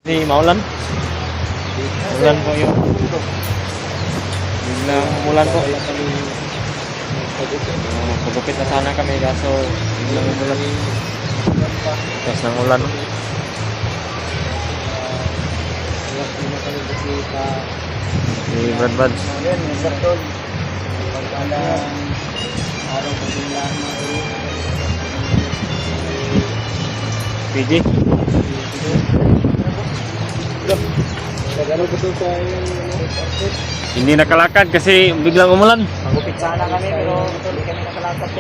Di maulan. Ulan po yun. Biglang umulan po. Pagupit na sana kami kaso biglang umulan. Tapos ng ulan. Si Brad Brad. PG. Hindi nakalakad kasi biglang umulan. Magupit sana kami pero hindi kami nakalakad kasi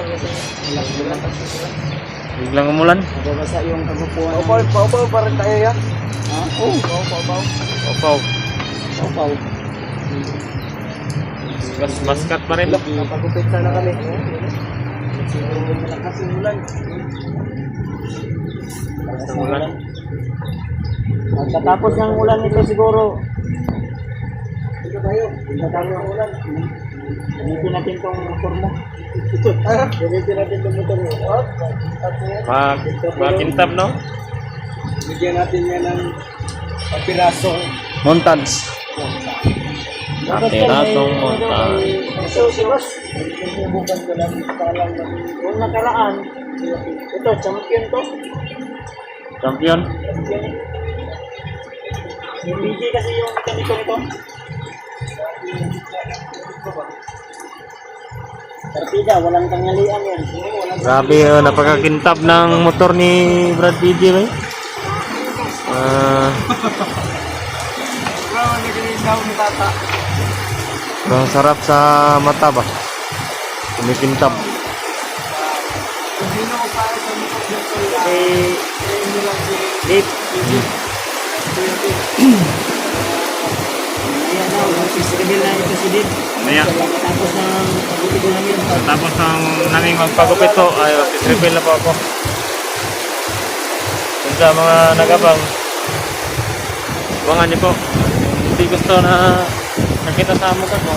Biglang umulan. nababasa yung kagupuan. Paupaw pa rin tayo yan. Oo, paupaw. Opaw. Paupaw. Maskat pa rin. Napagupit sana kami. Siguro malakas yung ulan. Malakas ng ulan. Pagkatapos ng ulan nito siguro. Ito tayo. Pagkatapos ng ulan. Gamitin natin itong motor mo. Gamitin natin itong motor mo. Makintab, no? Bigyan natin yan ng papiraso. Montage. Papiratong montage. Siwas. Subukan ko lang. Kung nakaraan, ito, champion to. Champion. Yung BJ kasi yung ganito nito. Partida, walang tanghalian yan. Grabe, napakakintab ng motor ni Brad PG, ba? Ang sarap sa mata ba? Kumikintab. Dave. Ayan na, mag-reveal na ito si Dave. Maya. Tapos ng pagupit ko namin. Tapos ang naming magpagupit po, ay refill na po ako. Kung sa mga nagabang, abangan niyo po. Hindi gusto na nakita sa mukha ko.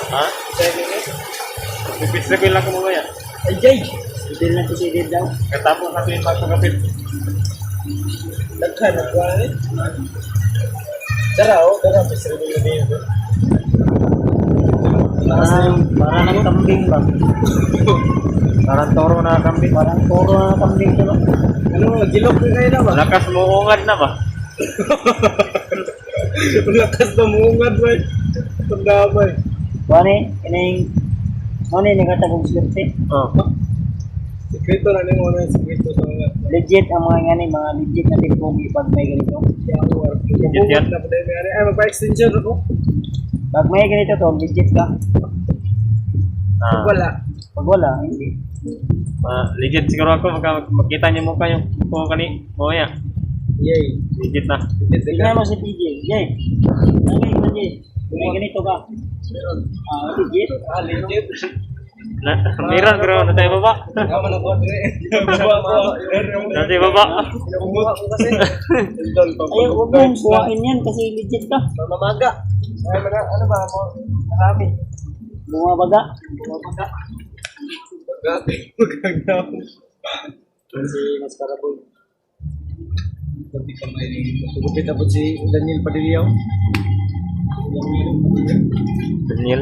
Ha? Refill lang ko mamaya. Ay, Jay! Reveal na ito si Dave daw. Katapos natin yung magpagupit. Naghanap ko rin. Dara, reveal na dito. Parang ng kambing ba? Parang toro na kambing. Parang toro na kambing ito. Ano, gilok na kayo na ba? Lakas muungad na ba? Lakas na mungad ba? Tandamay. Wani, inaying negatagong swerte. Oh. Sekreto na nang una sekreto sa mga legit ang mga ngani, mga legit na timpogi pag may ganito. Legit yan? Na pala may ngani. Ay, magpa-extension ako. Pag may ganito to, legit ka. Ah. Pag wala, hindi. Legit siguro ako. Makita niyo mukha yung mukha ni Moya. Yay. Legit na. Tingnan mo si PJ. Yay. Nangay man Jay. Kung may ganito ka. Legit? Legit. Meron bro, nasa baba. Nasa baba. Ay, huwag mong buhain yan kasi legit ka. Mamaga. Ano ba mo? Marami. Bumabaga. Si Mas Paraboy. Pati kamay ni Tugupit na po si Daniel Padiliao. Daniel.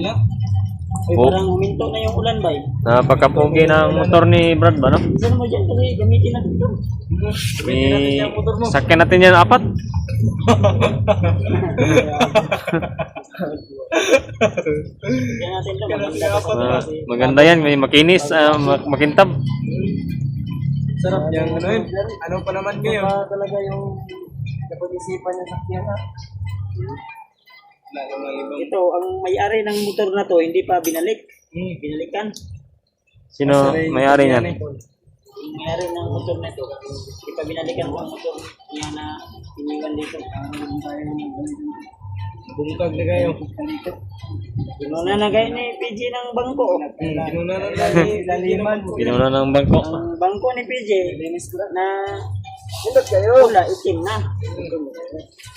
Na? Ay, parang huminto na yung ulan ba eh? Napakapugi ng motor ni Brad ba, no? Saan mo dyan kasi gamitin natin ito. Sakyan natin yan apat. Kaya natin ito, maganda kasi. Maganda yan, may makinis, makintab. Sarap yan. Ano pa naman ngayon? Ano talaga yung napag-isipan yung sakyan ha? Ito, ang may-ari ng motor na to, hindi pa binalik. Binalikan. Sino may-ari niyan? Yung may-ari ng motor na to, hindi pa binalikan ang motor niya na iniwan dito. Bungkag na kayo. Ginuna na kayo ni PG ng bangko. Ginuna na laliman. Ginuna ng bangko. Ang bangko ni PG na wala, itim na.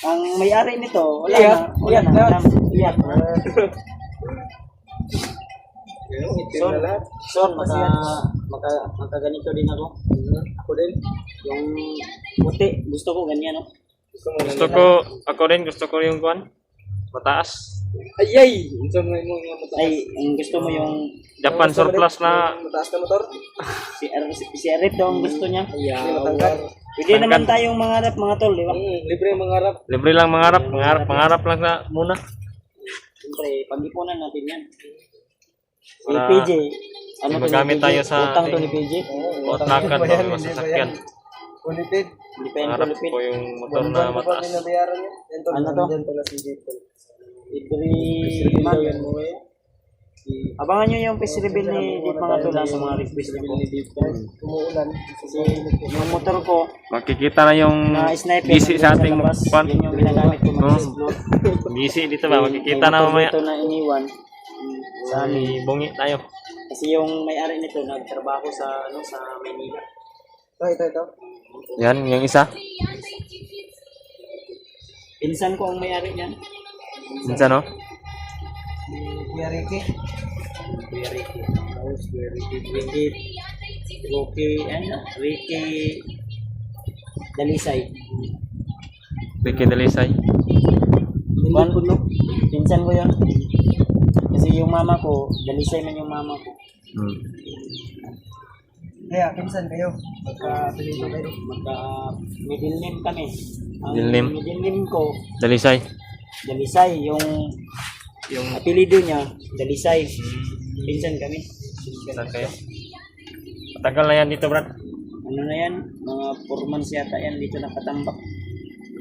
Ang may-ari nito, wala na. Iyak. So, makaganito din ako. Ako din. Yung puti, gusto ko ganyan, no? Gusto ko yung kuan. Mataas. Ay! Ay, ang gusto mo yung Japan surplus na mataas na motor? Si Arif daw ang gusto niya. Matangkad. Pwede Tangkad. naman tayong mangarap mga tol, di ba? Libre mangarap. libre lang mangarap lang na muna. Siyempre, pag-ipunan natin yan. Si Para PJ, magamit tayo sa utang to ni PJ. Otlakan o masasakyan. Unlimited. Mangarap ko yung motor na mataas. Ano to? Every month. Abangan nyo yung face reveal ni Dave mga tula sa mga request ko. Umuulan. Kasi yung motor ko, Makikita na yung na sniper busy sa ating labas, kuan. yun yung ginagamit ko mag-explore. Busy dito ba? Makikita na mamaya. Ito na iniwan sa amin. Bungi tayo. Kasi yung may-ari nito nagtrabaho sa Manila. Ito. Yan, yung isa. Pinsan ko ang may-ari niyan. Minsan no? Kuya Ricky. Ricky Dalisay. Ricky Dalisay. Kuan ko no? Pinsan ko yun. Kasi yung mama ko, Dalisay man yung mama ko. Kaya, pinsan kayo. Magka-apelido kayo. Middle name kami. Ang Middle name? middle name ko, Dalisay. Dalisay. Yung apelido niya, Dalisay. Pinsan kami. Saan kayo? Matagal na yan dito, Brad. Ano na yan? Mga 4 months yata yan dito nakatambak.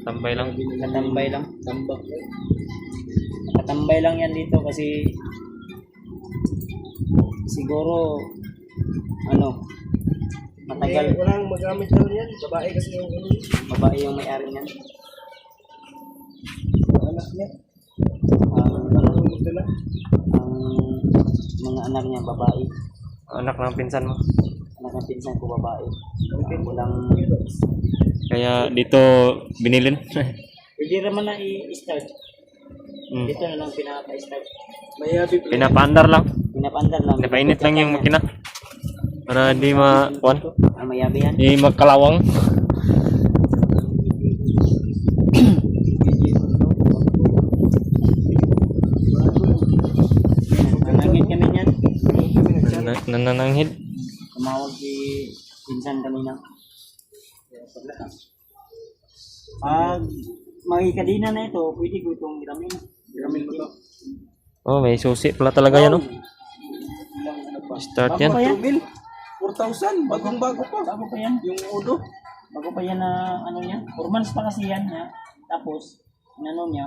Tambay lang. Nakatambay lang. Nakatambay lang yan dito kasi siguro matagal. Walang magamit na yan. Babae kasi yung Babae yung may-ari niyan. anak niya. Ang mga anak niya babae. Anak ng pinsan mo. Anak ng pinsan ko babae. Walang Kaya dito binilin. pwede naman na i-start. Mm. Dito na lang pinaka-start. Mayabi. Pinapaandar lang. Pinapandar lang. Napainit lang yung makina. Para di ma-kuan. Mayabi yan. Di magkalawang. Nanangin kami niyan. Nanananghid. Tumawag si pinsan kanina. Pag makikadina na ito, pwede ko itong giramin. Giramin ko to. Oh, may susi pala talaga yan, no? Start yan. Bago pa yan? 4,000. Bagong-bago pa. Bago pa yan? Yung udo. Bago pa yan na ano niya. 4 months pa kasi yan niya. Tapos, inano niya,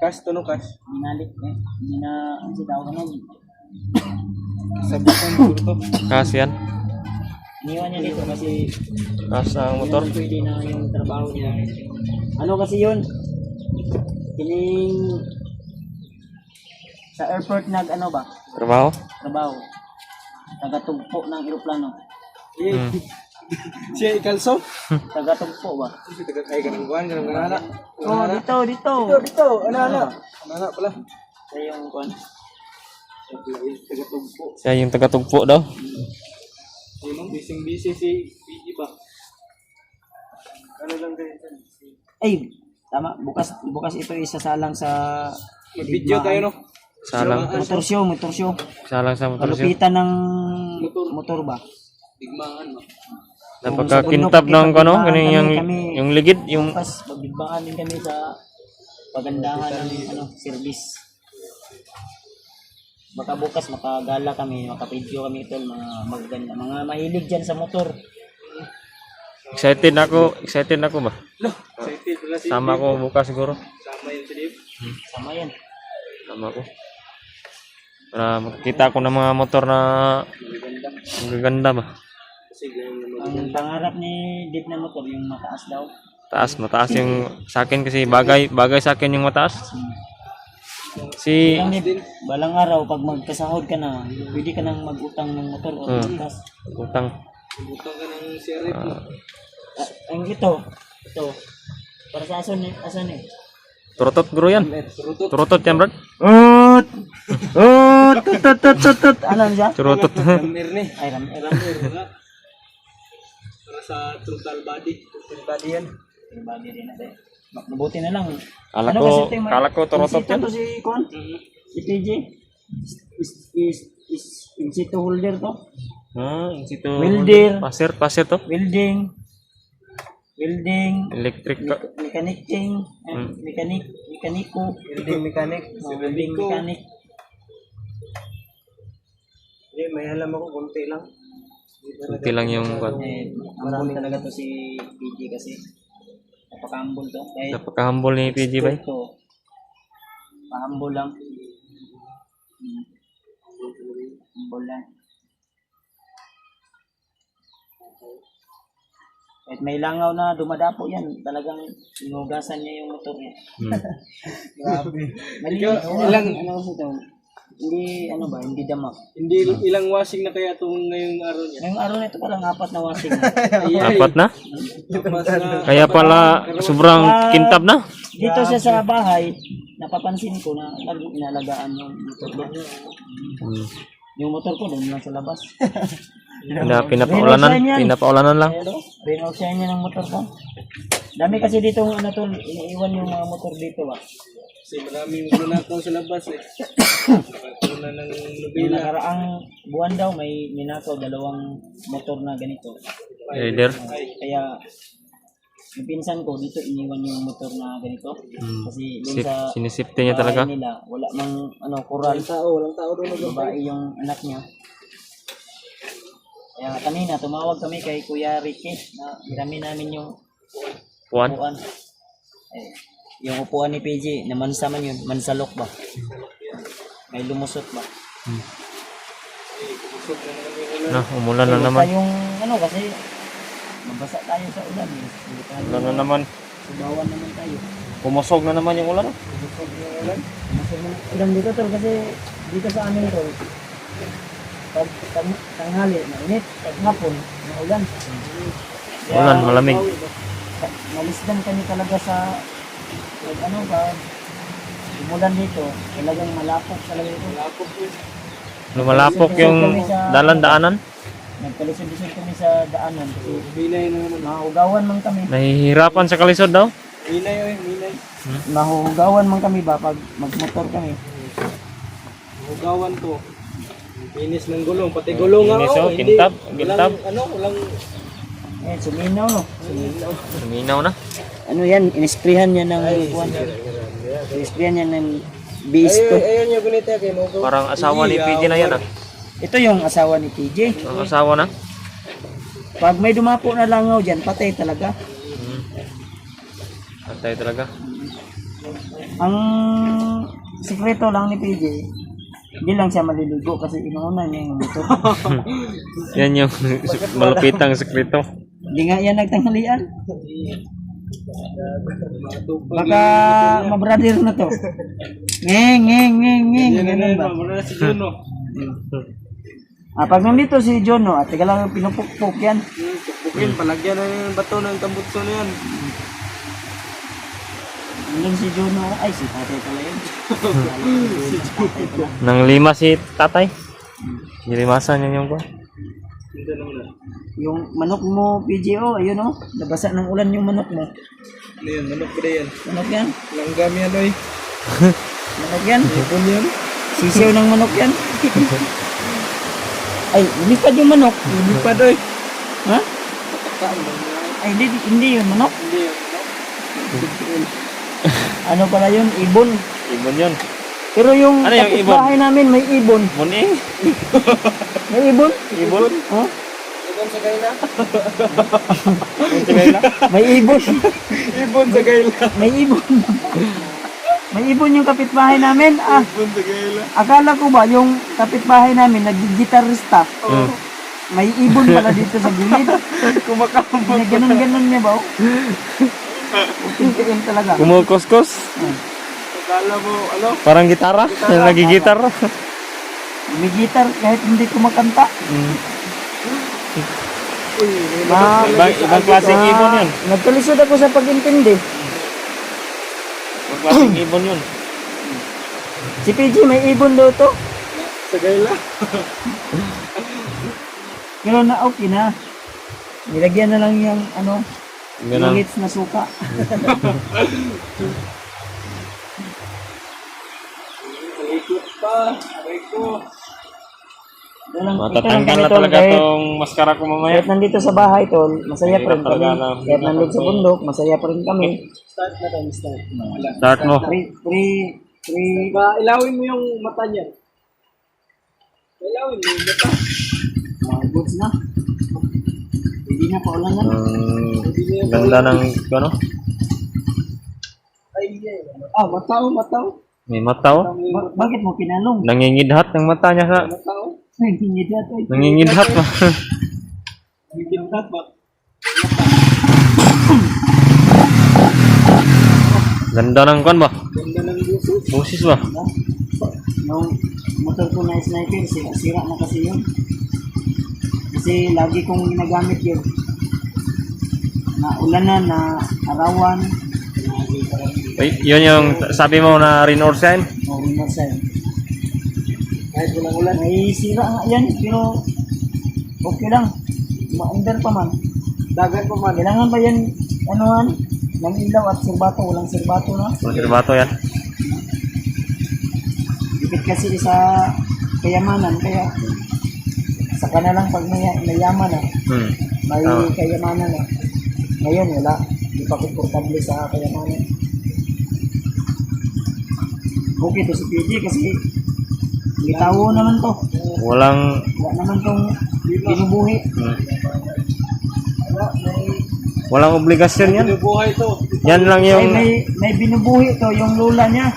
Cash to no cash. binalik eh. Hindi na, ang sitaw ano. Sa bukong duro to. Kasi yan. Iniwan niya dito kasi Kasi ang motor. hindi na pwede na yung trabaho niya. Ano kasi yun? Kining sa airport ano ba? Trabaho. Trabaho. Tagatugpo ng eroplano. Hmm. Siya ikalso. Tagatugpo ba? Ay, ganang buwan, ganang ganana. Oh, dito. Dito. Ano. Ano pala. Sa yung kuan. Tagatugpo. Siya yung tagatugpo daw. Yung busy si PG ba? Ano lang din. Ay, tama. Bukas ito isasalang sa Mag-video tayo no. Salang. motor show. Salang sa motor siya. Malupitan ng motor ba? Digmaan no. Napakakintab ng ano, yung ligid, yung Bukas, magbibbangan din kami sa pagandahan ng service. Baka bukas makagala kami, makapidyo kami ito, mga magaganda, mga mahilig dyan sa motor. excited na ako ba? Lo, excited pala si Sama ko bukas siguro. Sama yun si Dave. Sama yan. Sama ko. Para makita ko ng mga motor na magaganda ba? Kasi ganyan naman. Ang pangarap ni Dip na motor, yung mataas daw. Mataas yung sa akin kasi bagay sa akin yung mataas. Si Ang Dip, balang araw, pag magkasahod ka na, pwede ka nang mag-utang ng motor o magkas. utang. Butang ka ng sheriff no. Ang ito, para sa asan eh? Turutot bro yan. Turutot. Turutot yan bro. Ut! Ut! Tut! Ano siya? Turutot. Ramir ni. Ay, ram. Ramir. Wala. Para sa total body. Total body yan. Total body rin natin. Mabuti na lang. Kala Ano ko, kasi ito yung- kala ko turutot Insito yan. to si Kon? Si PJ? Is insito holder to? Insito. Welder. Pasir to. Welding, Electric ka. mechanic, mekaniko, Building mechanic. welding mechanic. Hindi, may alam ako, konti lang. Kunti lang yung kwan. Marami talaga to si PJ kasi. Napaka-humble to. Kahit Napaka-humble ni PG ba? to, pa-humble lang. Humble lang. Kahit may langaw na dumadapo yan, talagang inugasan niya yung motor niya. Grabe. Mali, ano ito? Hindi, ano ba, hindi damak. Hindi, ilang washing na kaya itong ngayong araw niya? Ngayong araw na ito palang 4 na washing. Apat na? Mas na, Kaya pala sobrang kintab na. Dito siya sa bahay, napapansin ko na inalagaan yung motor niya. Yung motor ko doon lang sa labas. Pinapaulanan lang. Pero, renovasan niya ng motor ko. Dami kasi dito ano to, iniiwan yung mga motor dito ba. kasi maraming nanakaw sa labas eh. Nakakuna ng Yung nobela. nakaraang buwan daw may ninakaw 2 motor na ganito. Rider. Kaya yung pinsan ko dito iniwan yung motor na ganito. Kasi dun sa Sinisipte niya talaga. bahay nila, wala mang ano kural. Walang tao doon. Babae yung anak niya. Kaya kanina tumawag kami kay Kuya Ricky na dami namin yung Juan. upuan. Yung upuan ni PJ, na mansaman yun, mansalok ba? May lumusot ba? Na, umulan na Basta naman. yung ano kasi, mabasa tayo sa ulan. Hindi tayo, Ulan na naman. subawan naman tayo. Pumusog na naman yung ulan. Busog yung ulan. Masog na ulan dito tol kasi dito sa amin tol. Pag tanghali, mainit. Pag hapon, maulan. Kaya, Ulan, malamig. Malisdan kami talaga sa pag ano ba umulan dito, talagang malapok talaga ito. Malapok yun. Lumalapok yung dalan-daanan. Nagkalisod-lisod kami sa daanan kasi Minay na naman. mahugawan man kami. Nahihirapan sa kalisod daw. Minay. Mahugawan man kami ba pag magmotor kami. Hugawan to. Inis ng gulong. Pati gulong nga. Inis, oh, hindi- kintab. Walang Suminaw no. Suminaw na. Ano yan, inisprehan niya ng kuwan. Inisprehan niya ng bisto. ayun yung gunita kay mo. Parang asawa ni PG na yan ah. Ito yung asawa ni PJ. Ang asawa na. Pag may dumapo na langaw dyan, patay talaga. Patay talaga. Ang sikreto lang ni PJ, hindi lang siya maliligo kasi inuuna niya yung motor. Yan yung malupitang sekreto. Hindi nga yan nagtanghalian. Baka mabrother na to. Ngeng. Ganun ba? Wala si Juno. Pag nandito si John, no, at taga lang pinupukpok yan. Bukin, palagyan na yung bato ng tambutso na yan. Nandun si John, no, ay si tatay pala yun. Nang lima si tatay. Nilimasan yun yung ko. Hindi naman. Yung manok mo, PGO, ayun no, nabasa ng ulan yung manok mo. Ano yan? Manok ba yan? Manok yan? Langgam yan oy. Manok yan? Ipon yan? Sisiw ng manok yan? Ay, lumipad yung manok. Lipad oy. Ha? Ay, hindi yun manok. Hindi yan. Ano pala yun? Ibon. Ibon yun. Pero yung Ano yung ibon? bahay namin may ibon. Muning. May ibon? Ibon? Ha? Ibon sa gayla? May ibon. Ibon sa gayla. May ibon. May ibon yung kapitbahay namin. Ibon sa gayla. Akala ko ba yung kapitbahay namin nag-gitarista. May ibon pala dito sa gilid. Kumakambang. Ganun-ganun niya ba? Uting-tiin talaga. Kumukuskus. Akala mo, ano? Parang gitara. Nagigitar. May gitar kahit hindi kumakanta. Uy, Ibang klaseng ibon yun. Nagkalisod ako sa pag-intindi. klaseng ibon yun. Si PG may ibon daw to. Sagay lang. Pero na okay na. Nilagyan na lang yung ano, Ganun. bullets na suka. Ikot pa. Aray ko. Matatanggal na talaga tong maskara ko mamaya. Kahit nandito sa bahay, tol, masaya pa rin Mahirap kami. talaga na. Kahit nandito sa bundok, masaya pa rin kami. Start na tayo, start. Start mo. Free. Ilawin mo yung mata niya. Ilawin mo yung mata. Mga goods na. Hindi na paulan na. Ganda ng ano? Ay, mataw. May mata oh. Bakit mo pinalong? Nangingidhat ng mata niya sa Mataw. Hindi dyan. nangingidhat pa. Nagkintat ba? Ganda ng kwan ba? Ganda ng busos. Busis ba? Yung motor ko na sniper, sira na kasi yun. Kasi lagi kong ginagamit yun. Na ulanan, na arawan, Ay, yun yung sabi mo na rinorsen. o minasay. Kahit walang ulan. May sira nga yan, pero okay lang. Ma-under pa man. Dagan pa man. Kailangan ba yan, anuhan, ng ilaw at sirbato, walang sirbato na. Konserbato yan. Dikit kasi sa kayamanan, kaya saka na lang pag mayaman na, may Tama. kayamanan na. Ngayon, wala. Hindi pa komportable sa kayamanan. Okay to si PJ kasi bitawo naman to. Walang Wala naman tong binubuhi. walang obligasyon yan. Binubuhay to. Yan lang Ay, yung may binubuhi to, yung lula niya.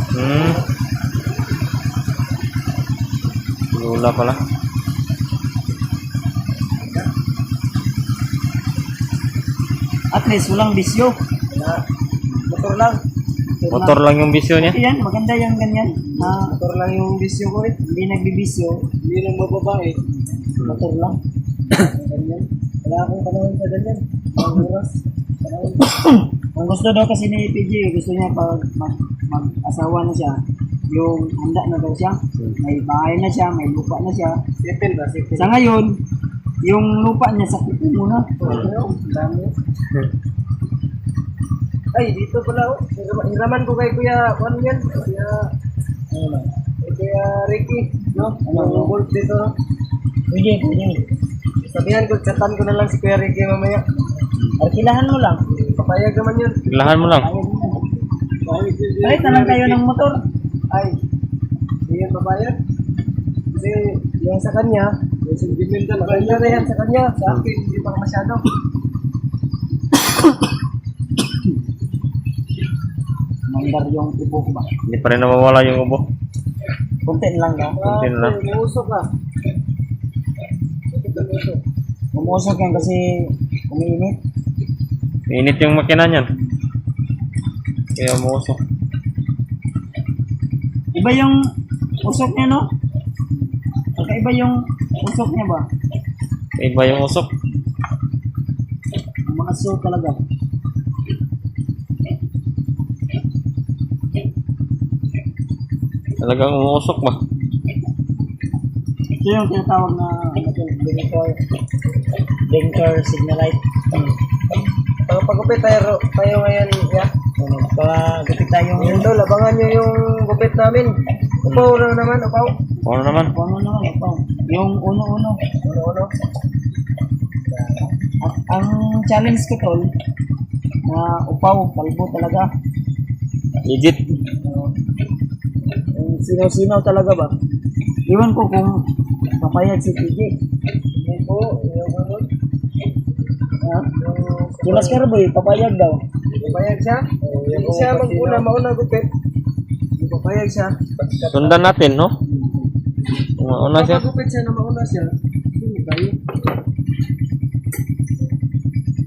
Lula pala. At least walang bisyo. Wala. Motor lang. Motor lang yung bisyo niya. Okay yan, maganda yung ganyan. Motor lang yung bisyo ko eh. Hindi nagbibisyo, Hindi nang mababae. motor lang. Ganyan. Wala akong panahon sa ganyan. Ang oras. Panahon. Ang gusto daw kasi ni PJ, gusto niya pag mag-asawa na siya, yung handa na daw siya, may bahay na siya, may lupa na siya. Settle ba? Settle. Sa ngayon, yung lupa niya sa kuko muna. Ano? Dami. Ay, dito pala oh. Hiraman ko kay Kuya Juan yan. Kuya Ricky. No? Ano? Golf dito no? Pwede. Sabihan ko, chatan ko na lang si Kuya Ricky mamaya. Arkilahan mo lang. Papayag naman yun. Biglahan mo lang. Balik na lang kayo ng motor. Ay, hindi yan papayag. Kasi yung sa kanya, yung sentimental, maganda na yan sa kanya. Sa akin, hindi pa masyado. Mandar yung ibo ko ba? Hindi pa rin nawawala yung ubo. Kunti lang ka. Kunti na lang. Umuusok ka. Umusok yan kasi umiinit. Init yung makina niyan. Kaya umusok. Iba yung usok niya, no? Kakaiba yung usok niya ba? Iba yung usok. Mga so talaga. Talagang umusok ba? Ito yung tinatawag na blinker signal light. Pagpagupit tayo ngayon, ya. Pagkakit tayo Yun daw, labangan nyo yung gupit namin. Upaw na naman, upaw. Ano naman? Ano naman ito? Yung uno-uno. Ano? At ang challenge ko tol, na upaw, kalbo talaga. Legit. Yung sinaw-sinaw talaga ba? Iwan ko kung papayag si PJ. Hindi po, yung ano. Ha? Si Mascar Boy, papayag daw. Papayag siya? Hindi siya mauna gupit. Hindi papayag siya. Sundan natin, no? Una siya. Kapag gupit siya na mauna siya, hindi tayo.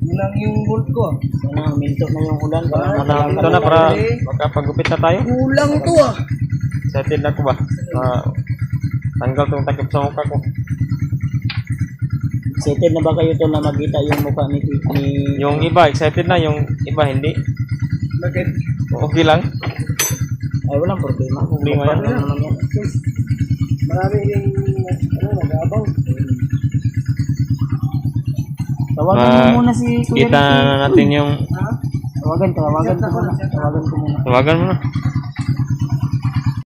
Yun lang yung gold ko. Sana minto na yung ulan. Ito na para makapagupit na tayo. Kulang to ah. Excited na ko ba? Tanggal tong takip sa mukha ko. Excited na ba kayo tol na makita yung mukha ni Yung iba, excited na. Yung iba, hindi. Bakit? Okay lang. Ay, walang problema. Problema yan. Ano naman yan. Tapos, marami rin, nag-aabaw. Tawagan mo muna si Kuya Kita Ricky. na natin yung Ha? Tawagan ko muna. tawagan mo na.